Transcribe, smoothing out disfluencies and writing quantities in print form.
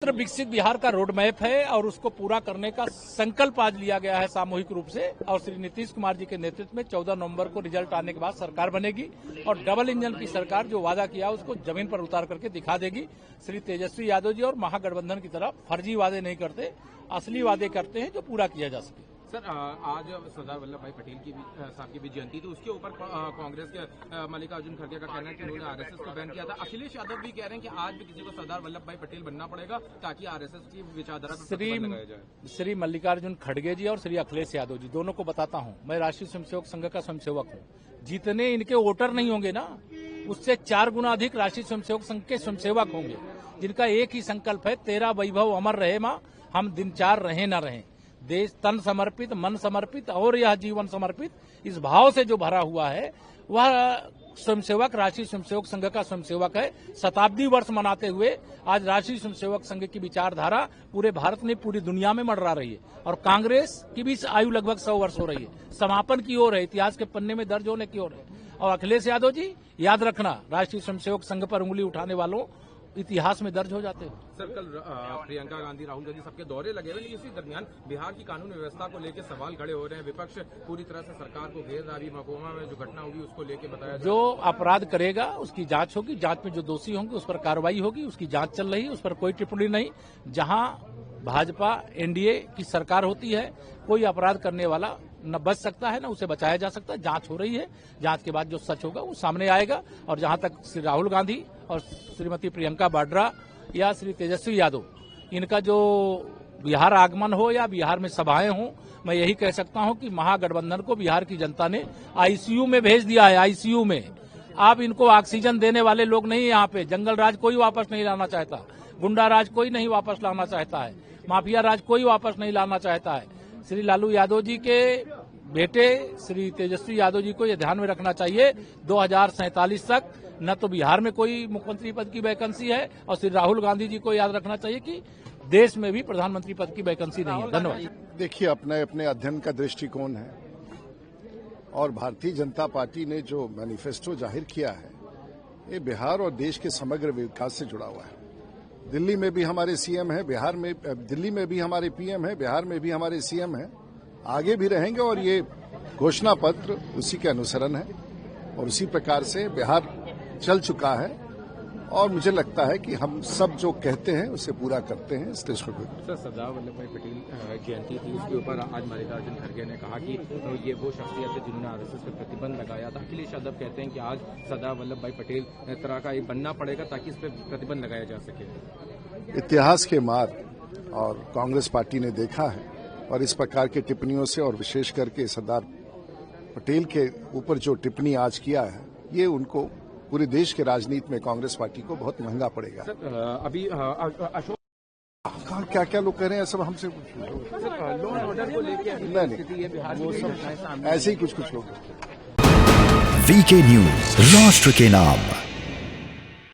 समग्र विकसित बिहार का रोड मैप है और उसको पूरा करने का संकल्प आज लिया गया है सामूहिक रूप से। और श्री नीतीश कुमार जी के नेतृत्व में 14 नवंबर को रिजल्ट आने के बाद सरकार बनेगी और डबल इंजन की सरकार जो वादा किया उसको जमीन पर उतार करके दिखा देगी। श्री तेजस्वी यादव जी और महागठबंधन की तरफ फर्जी वादे नहीं करते, असली वादे करते हैं जो पूरा किया जा सके। सर, आज सरदार वल्लभ भाई पटेल की साहब की भी जयंती थी, उसके ऊपर कांग्रेस के मल्लिकार्जुन खड़गे का कहना है कि उन्होंने आरएसएस को बैन किया था। अखिलेश यादव भी कह रहे हैं कि आज भी किसी को सरदार वल्लभ भाई पटेल बनना पड़ेगा ताकि आरएसएस की विचारधारा पर प्रतिबंध लगाया जाए। श्री मल्लिकार्जुन खड़गे जी और श्री अखिलेश यादव जी दोनों को बताता हूं, मैं राष्ट्रीय स्वयंसेवक संघ का स्वयंसेवक हूं। जितने इनके वोटर नहीं होंगे ना, उससे 4 गुना अधिक राष्ट्रीय स्वयंसेवक संघ के स्वयंसेवक होंगे, जिनका एक ही संकल्प है, तेरा वैभव अमर रहे मां, हम दिन 4 रहे न रहे। देश तन समर्पित, मन समर्पित और यह जीवन समर्पित, इस भाव से जो भरा हुआ है वह स्वयंसेवक राष्ट्रीय स्वयंसेवक संघ का स्वयंसेवक है। शताब्दी वर्ष मनाते हुए आज राष्ट्रीय स्वयंसेवक संघ की विचारधारा पूरे भारत में, पूरी दुनिया में मंडरा रही है और कांग्रेस की भी आयु लगभग 100 वर्ष हो रही है, समापन की ओर है, इतिहास के पन्ने में दर्ज होने की ओर है। और अखिलेश यादव जी, याद रखना, राष्ट्रीय स्वयंसेवक संघ पर उंगली उठाने वालों इतिहास में दर्ज हो जाते हो। सर, कल प्रियंका गांधी, राहुल गांधी सबके दौरे लगे हुए, इसी दरमियान बिहार की कानून व्यवस्था को लेकर सवाल खड़े हो रहे हैं। विपक्ष पूरी तरह से सरकार को घेर रहा है। मकोमा में जो घटना होगी उसको लेकर बताया, जो अपराध करेगा उसकी जांच होगी, जांच में जो दोषी होंगे उस पर कार्रवाई होगी, उसकी जांच चल रही है, उस पर कोई टिप्पणी नहीं। जहां भाजपा एनडीए की सरकार होती है, कोई अपराध करने वाला न बच सकता है न उसे बचाया जा सकता है। जांच हो रही है, जांच के बाद जो सच होगा वो सामने आएगा। और जहां तक श्री राहुल गांधी और श्रीमती प्रियंका वाड्रा या श्री तेजस्वी यादव, इनका जो बिहार आगमन हो या बिहार में सभाएं हो, मैं यही कह सकता हूं कि महागठबंधन को बिहार की जनता ने आईसीयू में भेज दिया है। आईसीयू में आप इनको ऑक्सीजन देने वाले लोग नहीं, यहाँ पे जंगल राज कोई वापस नहीं लाना चाहता, गुंडा राज कोई नहीं वापस लाना चाहता है, माफिया राज कोई वापस नहीं लाना चाहता है। श्री लालू यादव जी के बेटे श्री तेजस्वी यादव जी को यह ध्यान में रखना चाहिए, 2047 तक न तो बिहार में कोई मुख्यमंत्री पद की वैकेंसी है, और श्री राहुल गांधी जी को याद रखना चाहिए कि देश में भी प्रधानमंत्री पद की वैकेंसी नहीं है। धन्यवाद। देखिए, अपने अपने अध्ययन का दृष्टिकोण है और भारतीय जनता पार्टी ने जो मैनिफेस्टो जाहिर किया है, ये बिहार और देश के समग्र विकास से जुड़ा हुआ है। दिल्ली में भी हमारे सीएम है, दिल्ली में भी हमारे पीएम है, बिहार में भी हमारे सीएम है, आगे भी रहेंगे। और ये घोषणा पत्र उसी के अनुसरण है और उसी प्रकार से बिहार चल चुका है और मुझे लगता है कि हम सब जो कहते हैं उसे पूरा करते हैं। सर, सरदार वल्लभ भाई पटेल जयंती थी, उसके ऊपर आज मल्लिकार्जुन खड़गे ने कहा कि ये वो शख्सियत है जिन्होंने आरएसएस पर प्रतिबंध लगाया था। अखिलेश यादव कहते हैं कि आज सरदार वल्लभ भाई पटेल तरह का ये बनना पड़ेगा ताकि इस पर प्रतिबंध लगाया जा सके। इतिहास के मार्ग और कांग्रेस पार्टी ने देखा है और इस प्रकार की टिप्पणियों से, और विशेष करके सरदार पटेल के ऊपर जो टिप्पणी आज किया है, ये उनको पूरे देश के राजनीति में कांग्रेस पार्टी को बहुत महंगा पड़ेगा। अभी अशोक क्या क्या लोग कह रहे हैं, सब हमसे लॉ एंड ऑर्डर को लेकर नहीं, वो सब ऐसे ही कुछ लोग। वीके न्यूज, राष्ट्र के नाम।